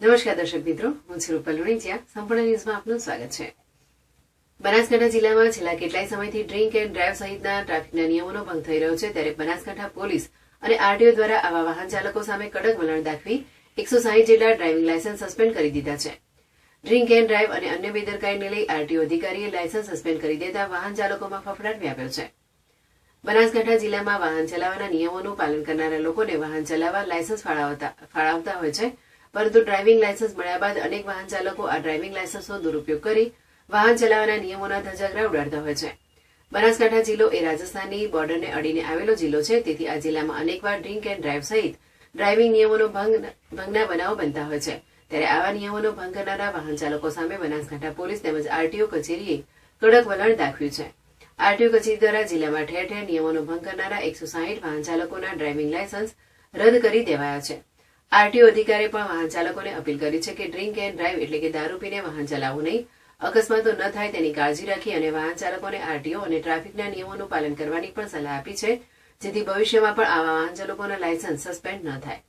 નમસ્કાર દર્શક મિત્રો, હું છું રૂપલ લુણીચિયા. સંપૂર્ણ ન્યૂઝમાં આપનું સ્વાગત છે. બનાસકાંઠા જિલ્લામાં છેલ્લા કેટલાય સમયથી ડ્રિંક એન્ડ ડ્રાઈવ સહિતના ટ્રાફિકના નિયમોનો ભંગ થઈ રહ્યો છે. ત્યારે બનાસકાંઠા પોલીસ અને આરટીઓ દ્વારા આવા વાહન ચાલકો સામે કડક વલણ દાખવી 160 જેટલા ડ્રાઇવિંગ લાયસન્સ સસ્પેન્ડ કરી દીધા છે. ડ્રિંક એન્ડ ડ્રાઈવ અને અન્ય બેદરકારીને લઈ આરટીઓ અધિકારીએ લાયસન્સ સસ્પેન્ડ કરી દેતા વાહન ચાલકોમાં ફફડાટ વ્યાપ્યો છે. બનાસકાંઠા જિલ્લામાં વાહન ચલાવવાના નિયમોનું પાલન કરનારા લોકોને વાહન ચલાવવા લાયસન્સ ફાળવતા હોય છે. પરંતુ ડ્રાઇવિંગ લાયસન્સ મળ્યા બાદ અનેક વાહન ચાલકો આ ડ્રાઇવિંગ લાયસન્સનો દુરુપયોગ કરી વાહન ચલાવવાના નિયમોના ધજાગરા ઉડાડતા હોય છે. બનાસકાંઠા જિલ્લો એ રાજસ્થાનની બોર્ડરને અડીને આવેલો જિલ્લો છે. તેથી આ જિલ્લામાં અનેકવાર ડ્રિંક એન્ડ ડ્રાઈવ સહિત ડ્રાઇવિંગ નિયમોનો ભંગના બનાવો બનતા હોય છે. ત્યારે આવા નિયમોનો ભંગ કરનારા વાહન ચાલકો સામે બનાસકાંઠા પોલીસ તેમજ આરટીઓ કચેરીએ કડક વલણ દાખવ્યું છે. આરટીઓ કચેરી દ્વારા જિલ્લામાં ઠેર ઠેર નિયમોનો ભંગ કરનારા 160 વાહન ચાલકોના ડ્રાઇવિંગ લાયસન્સ રદ કરી દેવાયા છે. આરટીઓ અધિકારીએ પણ વાહન ચાલકોને અપીલ કરી છે કે ડ્રિંક એન્ડ ડ્રાઈવ એટલે કે દારૂ પીને વાહન ચલાવવું નહીં, અકસ્માતો ન થાય તેની કાળજી રાખી અને વાહન ચાલકોને આરટીઓ અને ટ્રાફિકના નિયમોનું પાલન કરવાની પણ સલાહ આપી છે, જેથી ભવિષ્યમાં પણ આવા વાહન ચાલકોના લાયસન્સ સસ્પેન્ડ ન થાય.